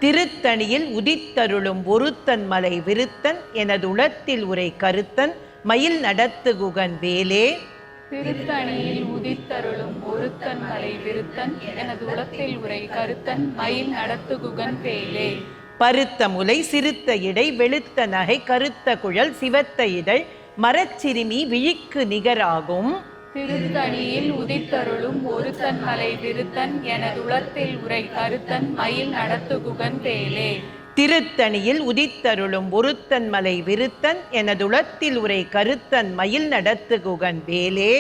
திருத்தணியில் உதித்தருளும் ஒருத்தன் மலை விருத்தன் எனதுளத்தில் உரை கருத்தன் மயில் நடத்துகுகன் வேலே. திருத்தணியில் உதித்தருளும் ஒருத்தன் மலை விருத்தன் எனது உளத்தில் உரை கருத்தன் மயில் நடத்துகுகன் வேலே. பருத்த முலை சிறுத்த இடை வெளுத்த நகை கருத்த குழல் சிவத்த இதழ் மரச்சிறுமி விழிக்கு நிகராகும். திருத்தணியில் உதித்தருளும் ஒருத்தன் மலை விருத்தன் எனது உளத்தில் உரை கருத்தன் மயில் நடத்துகுகன் வேலே. திருத்தணியில் உதித்தருளும் ஒருத்தன் மலை விருத்தன் எனதுளத்தில் உரை கருத்தன் மயில் நடத்துகுகன் வேலே.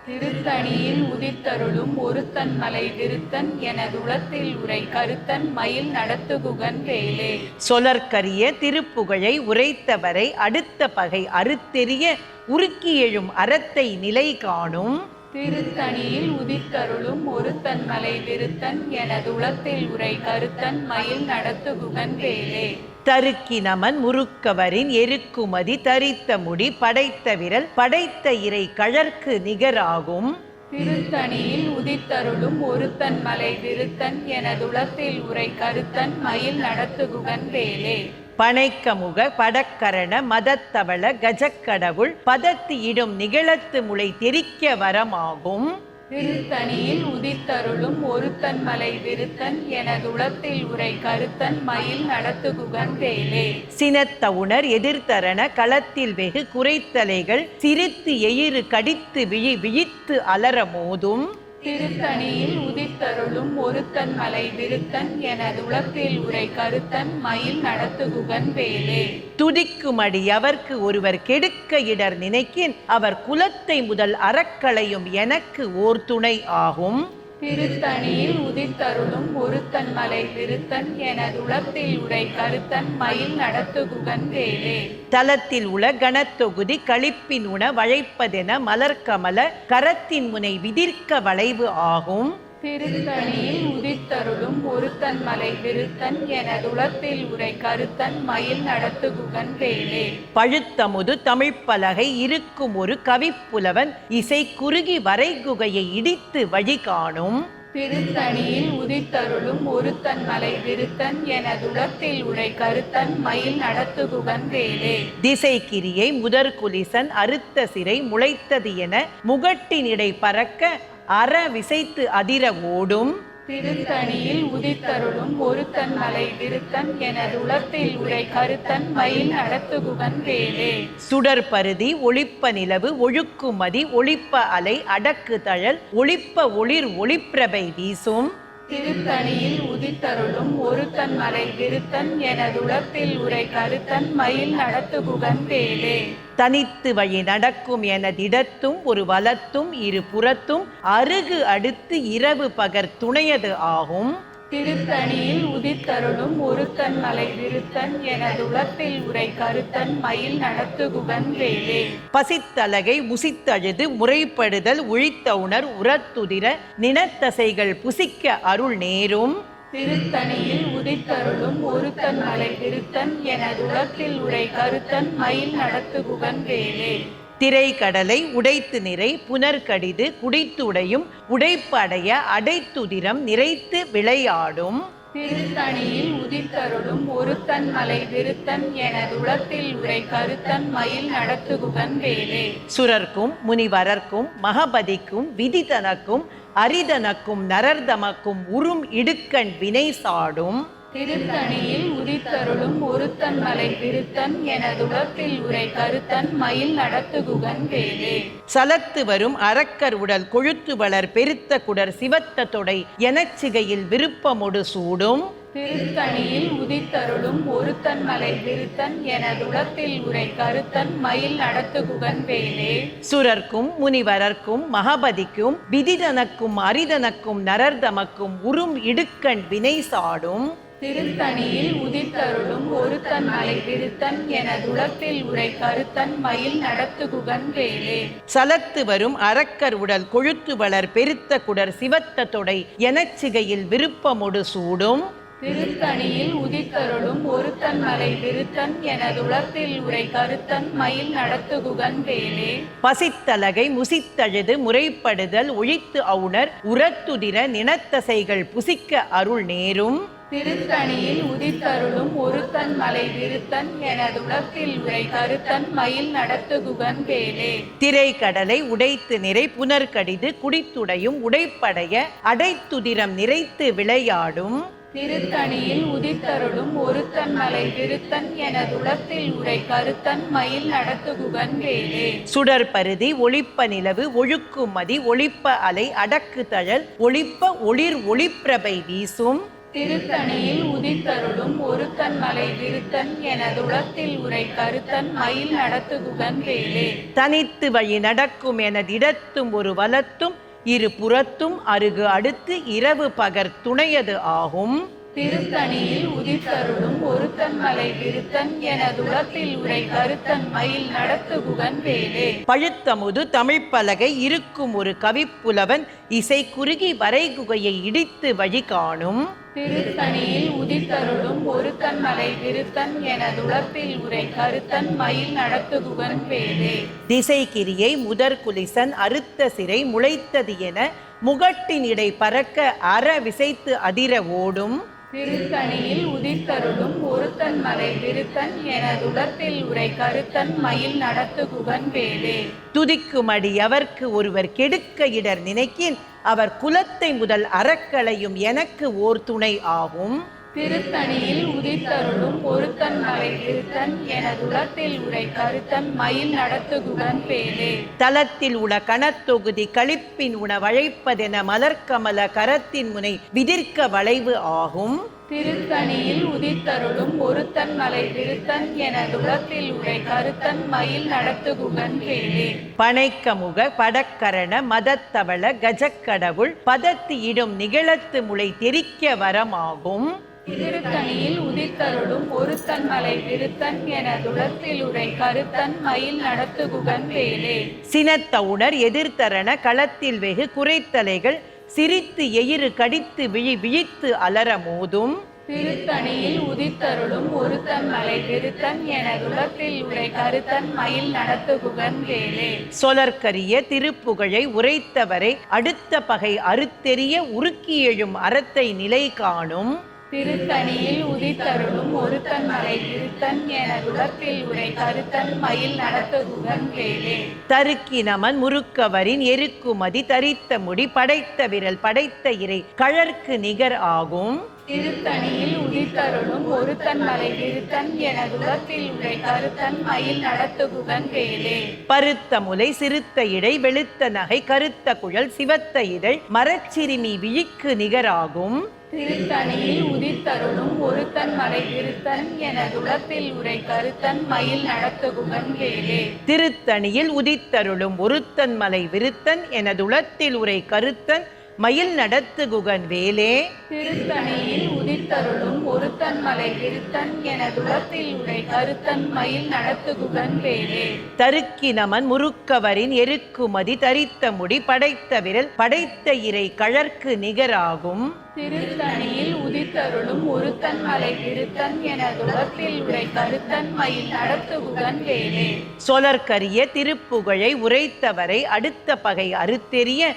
திருத்தணியில் உதித்தருளும் ஒருத்தன் மலை விருத்தன் எனது உளத்தில் உரை கருத்தன் மயில் நடத்துகுகன் வேலே. சொலற்கரிய திருப்புகழை உரைத்தவரை அடுத்த பகை அறுத்தெறிய உருக்கி எழும் அறத்தை நிலை காணும். திருத்தணியில் உதித்தருளும் ஒருத்தன் மலை விருத்தன் எனது உளத்தில் உரை கருத்தன் மயில் நடத்துகுகன் வேலே. தருக்கி நமன் முறுக்கவரின் எருக்குமதி தரித்த முடி படைத்த விரல் படைத்த இறை கழற்கு நிகராகும். திருத்தணியில் உதித்தருளும் ஒருத்தன் மலை விருத்தன் எனது உளத்தில் உரை கருத்தன் மயில் நடத்துகுகன் வேலே. பனைக்கமுக படக்கரண மதத்தவள கஜக்கடவுள் பதத்து இடும் நிகழத்து முளை தெரிக்க வரமாகும். திருத்தணியில் உதித்தருளும் ஒருத்தன் மலை விருத்தன் எனது உளத்தில் உரை கருத்தன் மயில் நடத்துகுகன் வேலே. சினத்தவுணர் எதிர்த்தரண களத்தில் வெகு குறைத்தலைகள் சிரித்து எயிறு கடித்து விழித்து அலற மோதும். திருத்தணியில் உதித்தருளும் ஒருத்தன் மலை விருத்தன் எனது உளத்தில் உரை கருத்தன் மயில் நடத்துகுகன் வேலே. துதிக்குமடி அவர்க்கு ஒருவர் கெடுக்க இடர் நினைக்கின் அவர் குலத்தை முதல் அறக்களையும் எனக்கு ஓர் துணை ஆகும். திருத்தணியில் உதித்தருளும் ஒருத்தன் மலை விருத்தன் எனது உளத்தில் உரை கருத்தன் மயில் நடத்துகுகன் வேலே. தலத்தில் உள கணத்தொகுதி களிப்பின் உண வளைப்பதென மலர்கமல கரத்தின் முனை விதிர்க்க வளைவு ஆகும். திருத்தணியில் உதித்தருளும் ஒருத்தன் மலை விருத்தன் எனது உளத்தில் உரை கருத்தன் மயில் நடத்துகுகன் வேலே. பழுத்தமுது தமிழ்ப்பலகை இருக்கும் ஒரு கவிப்புலவன் இசை குறுகி வரைகுகையை இடித்து வழி காணும். திருத்தணியில் உதித்தருளும் ஒருத்தன் மலை விருத்தன் எனது உளத்தில் உரை கருத்தன் மயில் நடத்துகுகன் வேலே. திசை கிரியை முதற்குலிசன் அறுத்த சிறை முளைத்தது என முகட்டினிடை பறக்க அற விசைத்து அதிர ஓடும். திருத்தணியில் உதித்தருளும் ஒருத்தன் மலை விருத்தன் எனது உளத்தில் உரை கருத்தன் மயில் நடத்துகுகன் வேலே. சுடற்பருதி ஒளிப்ப நிலவு ஒழுக்குமதி ஒளிப்ப அலை அடக்கு தழல் ஒளிப்ப ஒளிர் ஒளிப்பிரபை வீசும். திருத்தணியில் உதித்தருளும் ஒருத்தன் மலை விருத்தன் எனது உளத்தில் உரை கருத்தன் மயில் நடத்துகுகன் வேலே. தனித்து வழி நடக்கும் எனதிடத்தும் ஒரு வலத்தும் இரு புறத்தும் அருகு அடுத்து இரவு பகர் துணையது ஆகும். திருத்தணியில் உதித்தருளும் ஒருத்தன் மலை விருத்தன் எனது உளத்தில் உரை கருத்தன் மயில் நடத்துகுகன் வேலே. பசித்தலகை முசித்தழுது முறைப்படுதல் உழித்த உணர் உரத்துதிர நினத்தசைகள் புசிக்க அருள் நேரும். திருத்தணியில் உதித்தருளும் ஒருத்தன் மலை விருத்தன் எனது உளத்தில் உரை கருத்தன் மயில் நடத்துகுகன் வேலே. திரைக்கடலை உடைத்து நிறை புனர்கடிது குடித்து உடையும் உடைப்பு அடைய அடைத்துதிரம் நிறைத்து விளையாடும். திருத்தணியில் உதித்தருளும் ஒருத்தன் மலை விருத்தன் எனது உளத்தில் உரை கருத்தன் மயில் நடத்துகுகன் வேலே. சுரர்க்கும் முனிவரர்க்கும் மகபதிக்கும் விதிதனக்கும் அரிதனக்கும் நரர்தமக்கும் உறும் இடுக்கண் வினை சாடும். திருத்தணியில் உதித்தருளும் ஒருத்தன் மலை விருத்தன் எனது உளத்தில் உரை கருத்தன் மயில் நடத்துகுகன் வேலே. சலத்து வரும் அரக்கர் உடல் கொழுத்து வளர் பெருத்த குடர் சிவத்த தொடை எனச்சிகையில் விருப்பமொடு சூடும். திருத்தணியில் உதித்தருளும் ஒருத்தன் மலை விருத்தன் எனது உளத்தில் உரை கருத்தன் மயில் நடத்துகுகன் வேலே. சுரர்க்கும் முனிவரர்க்கும் மகபதிக்கும் விதிதனக்கும் அரிதனக்கும் நரர்தமக்கும் உறும் இடுக்கண் வினை சாடும். திருத்தணியில் உதித்தருளும் ஒருத்தன் மலை விருத்தன் எனது உளத்தில் உரை கருத்தன் மயில் நடத்துகுகன் வேலே. சலத்து வரும் அரக்கர் உடல் கொழுத்து வளர் பெருத்த குடர் சிவத்த தொடை எனச்சிகையில் விருப்பமொடு சூடும். திருத்தணியில் உதித்தருளும் ஒருத்தன் மலை விருத்தன் எனது உளத்தில் உரை கருத்தன் மயில் நடத்துகுகன் வேலே. பசித்தலகை முசித்தழுது முறைப்படுதல் ஒழித்து அவுணர் உரத்துதிர நினத்தசைகள் புசிக்க அருள் நேரும். திருத்தணியில் உதித்தருளும் ஒருத்தன் மலை விருத்தன் எனது உலத்தில் உரை கருத்தன் மயில் நடத்துகுகன் வேலே. திரைக்கடலை உடைத்து நிறை புனர்கடிது குடித்துடையும் உடைப்படைய அடைத்துதிரம் நிறைத்து விளையாடும் திருத்தணியில் உதித்தருளும் ஒருத்தன் மலை விருத்தன் எனது உலத்தில் உரை கருத்தன் மயில் நடத்துகுகன் வேலே. சுடற்பருதி ஒளிப்ப நிலவு ஒழுக்குமதி ஒளிப்ப அலை அடக்கு தழல் ஒளிப்ப ஒளிர் ஒளிப்பிரபை வீசும் திருத்தணியில் உதித்தருளும் ஒருத்தன் மலை விருத்தன் எனது உலத்தில் உரை கருத்தன் மயில் நடத்துகுகன் வேலே. தனித்து வழி நடக்கும் எனதிடத்தும் ஒரு வலத்தும் இரு புறத்தும் அருகு அடுத்து இரவு பகர் துணையது ஆகும் திருத்தணியில் உதித்தருளும் ஒருத்தன் மலை விருத்தன் எனது உலத்தில் உரை கருத்தன் மயில் நடத்துகுகன் வேலே. பழுத்தமுது தமிழ்ப்பலகை இருக்கும் ஒரு கவிப்புலவன் இசை குறுகி வரைகுகையை இடித்து வழி காணும் திருத்தணியில் உதித்தருளும் ஒருத்தன் மலை விருத்தன் எனது உலத்தில் உரை கருத்தன் மயில் நடத்துகுகன் வேலே. திசைக்கிரியை முதற்குலிசன் அறுத்த சிறை முளைத்தது என முகட்டினிடை பறக்க அற விசைத்து அதிர ஓடும் திருத்தணியில் உதித்தருளும் ஒருத்தன் மலை விருத்தன் எனது உலத்தில் உரை கருத்தன் மயில் நடத்துகுகன் வேலே. துதிக்குமடி அவர்க்கு ஒருவர் கெடுக்க இடர் நினைக்கின் அவர் குலத்தை முதல் அறக்களையும் எனக்கு ஓர் துணை ஆகும் திருத்தணியில் உதித்தருளும் ஒருத்தன் மலை விருத்தன் எனது உலத்தில் உரை கருத்தன் மயில் நடத்துகுகன் வேலே. தலத்தில் உள கணத்தொகுதி களிப்பின் உணவழைப்பதென மலர்கமல கரத்தின் முனை விதிர்க்க வளைவு ஆகும் திருத்தணியில் உதித்தருளும் ஒருத்தன் மலை விருத்தன் எனது உலத்தில் உரை கருத்தன் மயில் நடத்துகுகன் வேலே. பனைக்கமுக படக்கரண மதத்தவள கஜக்கடவுள் பதத்தி இடும் நிகழத்து முளை தெரிக்க வரமாகும் திருத்தணியில் உதித்தருளும் ஒருத்தன் மலை விருத்தன் எனது உலத்தில் உரை கருத்தன் மயில் நடத்துகுகன் வேலே. சினத்தவுணர் எதிர்த்தரண களத்தில் வெகு குறைத்தலைகள் சிரித்து எயிறு கடித்து விழித்து அலர மோதும் திருத்தணியில் உதித்தருளும் ஒருத்தன் மலை விருத்தன் எனது உலத்தில் உரை கருத்தன் மயில் நடத்துகுகன் வேலே. சொலற்கரிய திருப்புகழை உரைத்தவரை அடுத்த பகை அறுத்தெறிய உருக்கி எழும் அறத்தை நிலை காணும் திருத்தணியில் உதித்தருளும் ஒருத்தன் மலை விருத்தன் எனது உலத்தில் உரை கருத்தன் மயில் நடத்துகுகன் வேலே. தருக்கி நமன் முறுக்கவரின் எருக்குமதி தரித்த முடி படைத்த விரல் படைத்த இறை கழற்கு நிகர் ஆகும் திருத்தணியில் உதித்தருளும் ஒருத்தன் மலை விருத்தன் எனது உலத்தில் உரை கருத்தன் மயில் நடத்துகுகன் வேலே. பருத்த முலை சிறுத்த இடை வெளுத்த நகை கருத்த குழல் சிவத்த இதழ் மரச்சிறுமி விழிக்கு நிகராகும் திருத்தணியில் உதித்தருளும் ஒருத்தன் மலை விருத்தன் எனது உலத்தில் உரை கருத்தன் மயில் நடத்துகுகன் வேலே. திருத்தணியில் உதித்தருளும் ஒருத்தன் மலை விருத்தன் எனது உலத்தில் உரை கருத்தன் மயில் நடத்துகுகன் வேலே. திருத்தணியில் உதித்தருளும் ஒருத்தன் மலை விருத்தன் எனது உலத்தில் உரை கருத்தன் மயில் நடத்துகுகன் வேலே. தருக்கி நமன் முறுக்கவரின் எருக்குமதி தரித்த முடி படைத்த விரல் படைத்த இறை கழற்கு நிகராகும் திருத்தணியில் உதித்தருளும் ஒருத்தன் மலை விருத்தன் எனது உலத்தில் உரை கருத்தன் மயில் நடத்துகுகன் வேலே. சொலற்கரிய திருப்புகழை உரைத்தவரை அடுத்த பகை அறுத்தெறிய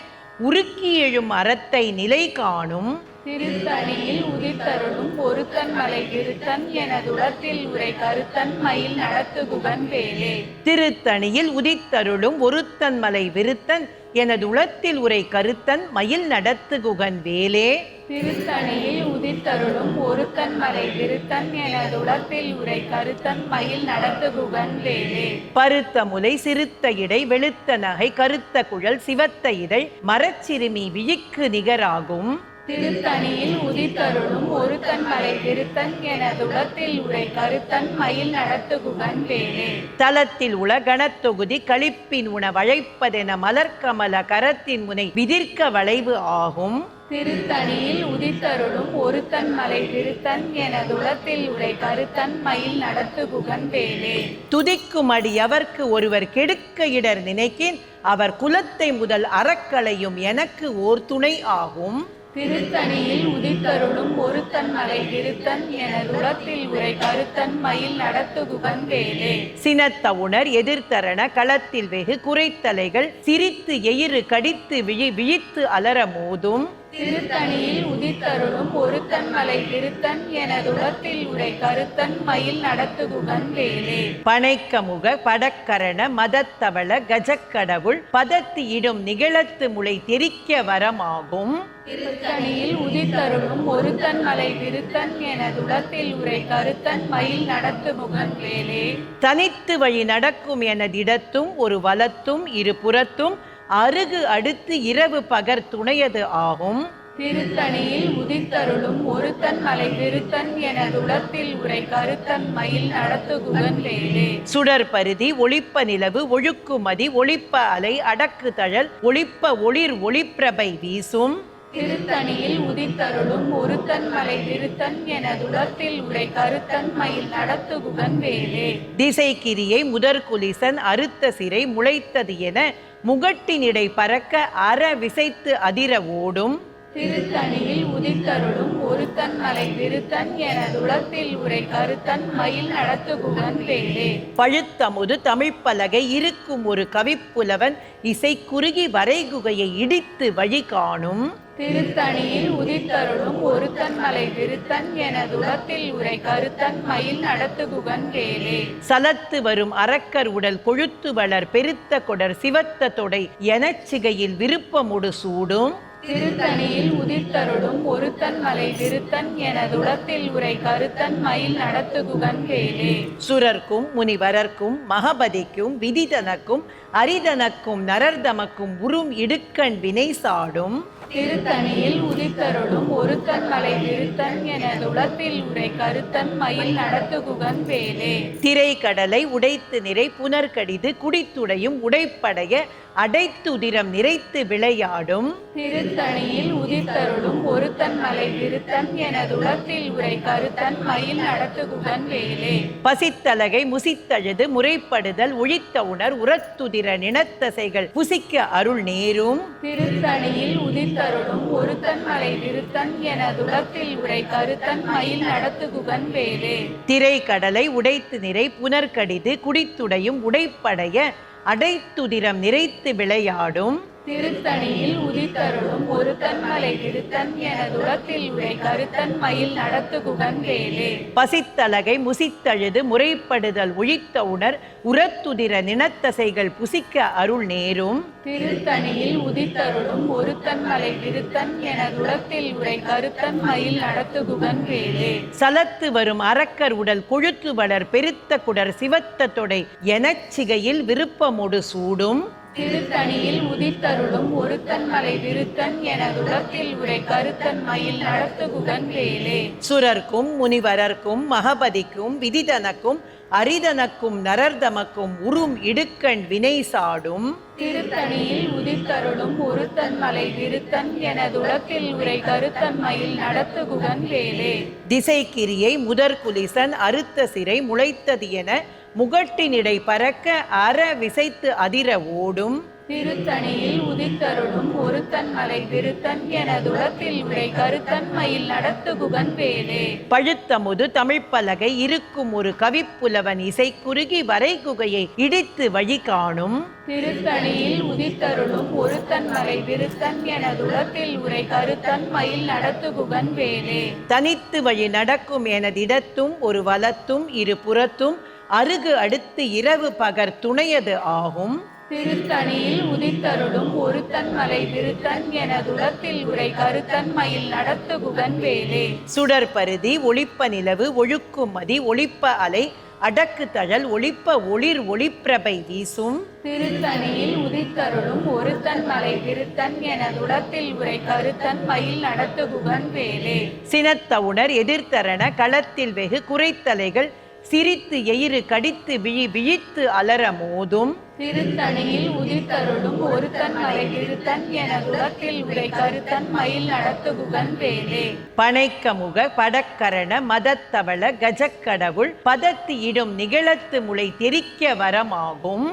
உருக்கி எழும் அறத்தை நிலை காணும் திருத்தணியில் உதித்தருளும் ஒருத்தன் மலை விருத்தன் எனது உலத்தில் உரை கருத்தன் மயில் நடத்துகுகன் வேலே. திருத்தணியில் உதித்தருளும் ஒருத்தன் மலை விருத்தன் எனது உலத்தில் உரை கருத்தன் மயில் நடத்துகுகன் வேலே. திருத்தணியில் உதித்தருளும் ஒருத்தன் மலை விருத்தன் எனது உலத்தில் உரை கருத்தன் மயில் நடத்துகுகன் வேலே. பருத்த முலை சிறுத்த இடை வெளுத்த நகை கருத்த குழல் சிவத்த இதழ் மரச்சிறுமி விழிக்கு நிகராகும் திருத்தணியில் உதித்தருளும் ஒருத்தன் மலை விருத்தன் எனது உலத்தில் உரை கருத்தன் மயில் நடத்துகுகன் வேலே. தலத்தில் உள கணத்தொகுதி களிப்பின் உணவழைப்பதென மலர்கமல கரத்தின் முனை விதிர்க்க வளைவு ஆகும் திருத்தணியில் உதித்தருளும் ஒருத்தன் மலை விருத்தன் எனது உலத்தில் உரை கருத்தன் மயில் நடத்துகுகன் வேலே. துதிக்குமடி அவர்க்கு ஒருவர் கெடுக்க இடர் நினைக்கின் அவர் குலத்தை முதல் அறக்களையும் எனக்கு ஓர் துணை ஆகும் திருத்தணியில் உதித்தருளும் ஒருத்தன் மலை விருத்தன் எனது உலத்தில் உரை கருத்தன் மயில் நடத்துகுகன் வேலே. சினத்தவுணர் எதிர்த்தரண களத்தில் வெகு குறைத்தலைகள் சிரித்து எயிறு கடித்து விழித்து அலர மோதும் திருத்தணியில் உதித்தருளும் ஒருத்தன் மலை திருத்தன் எனதுளத்தில் உரை கருத்தன் மயில் நடத்துகுகன் வேலே. பனைக்கமுக படக்கரண மதத்தவள கஜக்கடவுள் பதத்து இடும் நிகழத்து முளை தெரிக்க வரமாகும். திருத்தணியில் உதித்தருளும் ஒருத்தன் மலை திருத்தன் எனதுளத்தில் உரை கருத்தன் மயில் நடத்துகுகன் வேலே. தனித்து வழி நடக்கும் எனதிடத்தும் ஒரு வலத்தும் இரு புறத்தும் அருகு அடுத்து இரவு பகர் துணையது ஆகும். திருத்தணியில் உதித்தருளும் ஒருத்தன் மலை திருத்தன் எனதுளத்தில் உரை கருத்தன் மயில் நடத்துகுகன் வேலே. சுடர் பருதி ஒளிப்ப நிலவு ஒழுக்குமதி ஒளிப்ப அலை அடக்கு தழல் ஒளிப்ப ஒளிர் ஒளிப்பிரபை வீசும். திருத்தணியில் உதித்தருளும் ஒருத்தன் மலை திருத்தன் எனதுளத்தில் உரை கருத்தன் மயில் நடத்துகுகன் வேலே. திசை கிரியை முதற்குலிசன் அறுத்த சிறை முளைத்தது என முகட்டினிடை பறக்க அற விசைத்து அதிர ஓடும். திருத்தணியில் உதித்தருளும் ஒருத்தன் மலை திருத்தன் எனதுளத்தில் உரை கருத்தன் மயில் நடத்துகுகன் வேலே. பழுத்தமுது தமிழ்ப்பலகை இருக்கும் ஒரு கவிப்புலவன் இசை குறுகி வரைகுகையை இடித்து வழி காணும். திருத்தணியில் உதித்தருளும் ஒருத்தன் மலை திருத்தன் எனதுளத்தில் உரை கருத்தன் மயில் நடத்துகுகன் வேலே. சலத்து வரும் அரக்கர் உடல் கொழுத்து வளர் பெருத்த கொடர் சிவத்த தொடை எனச்சிகையில் விருப்பமுடு சூடும். திருத்தணியில் உதித்தருளும் ஒருத்தன் மலை திருத்தன் எனதுளத்தில் உரை கருத்தன் மயில் நடத்துகுகன் வேலே. சுரர்க்கும் முனிவரர்க்கும் மகபதிக்கும் விதிதனக்கும் அரிதனக்கும் நரர்தமக்கும் உறும் இடுக்கண் வினை சாடும். திருத்தணியில் உதித்தருளும் ஒருத்தன் மலை திருத்தன் எனதுளத்தில் உரை கருத்தன் மயில் நடத்துகுகன் வேலே. திரை கடலை உடைத்து நிறை புனர்கடிது குடித்துடையும் உடைப்படைய அடைத்துதிரம் நிறைத்து விளையாடும். திருத்தணியில் உதித்தருளும் ஒருத்தன் மலை திருத்தன் எனதுளத்தில் உரை கருத்தன் மயில் நடத்துகுகன் வேலே. பசித்தலகை முசித்தழுது முறைப்படுதல் ஒழித்த உணர் உரத்துதிர நினத்தசைகள் புசிக்க அருள் நேரும். திருத்தணியில் உதித்தருளும் ஒருத்தன் மலை திருத்தன் எனதுளத்தில் உரை கருத்தன் மயில் நடத்துகுகன் வேலே. திரை கடலை உடைத்து நிறை புனர்கடிது குடித்துடையும் உடைப்படைய அடைத்துதிரம் நிறைத்து விளையாடும். திருத்தணியில் உதித்தருளும் ஒருத்தன் மலை திருத்தன் எனதுளத்தில் உரை கருத்தன் மயில் நடத்துகுகன் வேலே. பசித்தலகை முசித்தழுது முறைப்படுதல் ஒழித்த உணர் உரத்துதிர நினத்தசைகள் புசிக்க அருள் நேரும். திருத்தணியில் உதித்தருளும் ஒருத்தன் மலை திருத்தன் எனதுளத்தில் உரை கருத்தன் மயில் நடத்துகுகன் வேலே. சலத்து வரும் அரக்கர் உடல் கொழுத்து வளர் பெருத்த குடர் சிவத்த தொடை எனச்சிகையில் விருப்பமுடு சூடும். திருத்தணியில் உதித்தருளும் ஒருத்தன் மலை திருத்தன் எனதுளத்தில் உரை கருத்தன் மயில் நடத்துகுகன் வேலே. சுரர்க்கும் முனிவரர்க்கும் மகபதிக்கும் விதிதனக்கும் அரிதனக்கும் நரர்தமக்கும் உறும் இடுக்கண் வினை சாடும். திருத்தணியில் உதித்தருளும் ஒருத்தன் மலை திருத்தன் எனதுளத்தில் உரை கருத்தன் மயில் நடத்துகுகன் வேலே. திசை கிரியை முதற்குலிசன் அறுத்த சிறை முளைத்தது என முகட்டினிடை பறக்க அற விசைத்து அதிர ஓடும். திருத்தணியில் உதித்தருளும் ஒருத்தன் மலை திருத்தன் எனதுளத்தில் உரை கருத்தன் மயில் நடத்துகுகன் வேலே. பழுத்தமுது தமிழ்ப்பலகை இருக்கும் ஒரு கவிப்புலவன் இசை குறுகி வரைகுகையை இடித்து வழி காணும். திருத்தணியில் உதித்தருளும் ஒருத்தன் மலை திருத்தன் எனதுளத்தில் உரை கருத்தன் மயில் நடத்துகுகன் வேலே. தனித்து வழி நடக்கும் எனதிடத்தும் ஒரு வலத்தும் இரு புறத்தும் அருகு அடுத்து இரவு பகர் துணையது ஆகும். திருத்தணியில் உதித்தருளும் ஒருத்தன் மலை திருத்தன் எனதுளத்தில் உரை கருத்தன் மயில் நடத்துகுகன் வேலே. சுடர் பருதி ஒளிப்ப நிலவு ஒழுக்குமதி ஒளிப்ப அலை அடக்கு தழல் ஒளிப்ப ஒளிர் ஒளிப்பிரபை வீசும். திருத்தணியில் உதித்தருளும் ஒருத்தன் மலை திருத்தன் எனதுளத்தில் உரை கருத்தன் மயில் நடத்துகுகன் வேலே. சினத்தவுணர் எதிர்த்தரண களத்தில் வெகு குறைத்தலைகள் சிரித்து எயிறு கடித்து விழித்து அலர மோதும். திருத்தணியில் உதித்தருளும் ஒருத்தன் மலை திருத்தன் எனதுளத்தில் உரை கருத்தன் மயில் நடத்துகுகன் வேலே. பனைக்கமுக படக்கரண மதத்தவள கஜக்கடவுள் பதத்து இடும் நிகழத்து முளை தெரிக்க வரமாகும்.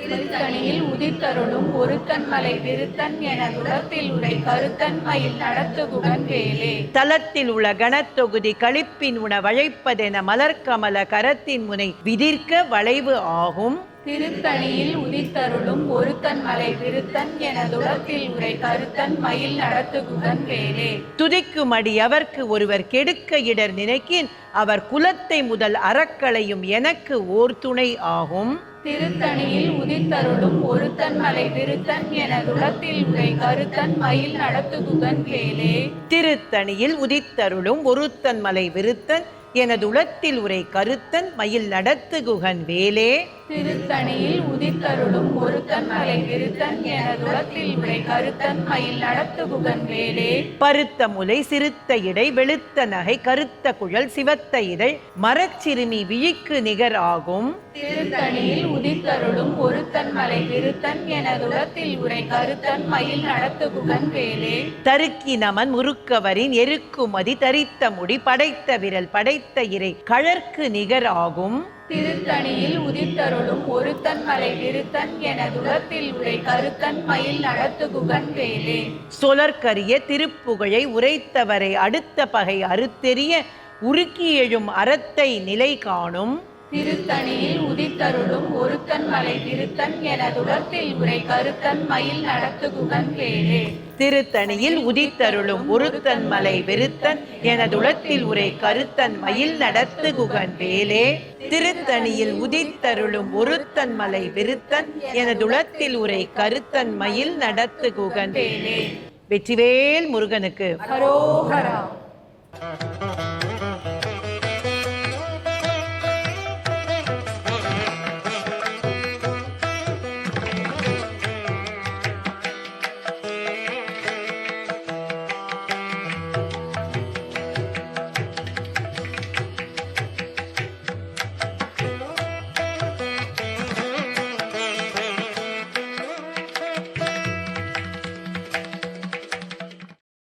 திருத்தணியில் உதித்தருளும் ஒருத்தன் மலை திருத்தன் எனதுளத்தில் உரை கருத்தன் மயில் நடத்துகுகன் வேலே. தலத்தில் உள்ள கணத்தொகுதி களிப்பின் உண வளைப்பதென மலர்கமல கரத்தின் முனை விதிர்க்க வளைவு ஆகும். திருத்தணியில் உதித்தருளும் ஒருத்தன் மலை விருத்தன் எனதுளத்தில் உரை கருத்தன் மயில் நடத்துகுகன் வேலே. துதிக்கும் அடி அவர்க்கு ஒருவர் கெடுக்க இடர் நினைக்கின் அவர் குலத்தை முதல் அறக்களையும் எனக்கு ஓர் துணை ஆகும். திருத்தணியில் உதித்தருளும் ஒருத்தன் மலை விருத்தன் எனதுளத்தில் உரை கருத்தன் மயில் நடத்துகுகன் வேலே. திருத்தணியில் உதித்தருளும் ஒருத்தன் மலை விருத்தன் எனதுளத்தில் உரை கருத்தன் மயில் நடத்துகுகன் வேலே. திருத்தணியில் உதித்தருளும் ஒருத்தன் மலை விருத்தன் எனதுளத்தில் உரை கருத்தன் மயில் நடத்துகுகன் வேலே. பருத்த முலை சிறுத்த இடை வெளுத்த நகை கருத்த குழல் சிவத்த இதழ் மரச்சிறுமி விழிக்கு நிகர் ஆகும். திருத்தணியில் உதித்தருளும் ஒருத்தன் மலை விருத்தன் எனதுளத்தில் உரை கருத்தன் மயில் நடத்துகுகன் வேலே. தருக்கி நமன் முறுக்கவரின் எருக்குமதி தரித்த முடி படைத்த விரல் படைத்த இறை கழற்கு நிகர் ஆகும். திருத்தணியில் உதித்தருளும் ஒருத்தன் மலை விருத்தன் எனதுளத்தில் உரை கருத்தன் மயில் நடத்துகுகன் வேலே. சொலற்கரிய திருப்புகழை உரைத்தவரை அடுத்த பகை அறுத்தெறிய உருக்கி எழும் அறத்தை நிலை காணும். திருத்தணியில் உதித்தருளும் ஒருத்தன் மலை விருத்தன் எனதுளத்தில் உரை கருத்தன் மயில் நடத்துகுகன் வேலே. திருத்தணியில் உதித்தருளும் ஒருத்தன் மலை விருத்தன் எனதுளத்தில் உரை கருத்தன் மயில் நடத்துகுகன் வேலே. திருத்தணியில் உதித்தருளும் ஒருத்தன் மலை விருத்தன் எனதுளத்தில் உரை கருத்தன் மயில் நடத்துகுகன் வேலே. வெற்றிவேல் முருகனுக்கு ஹரோஹரா.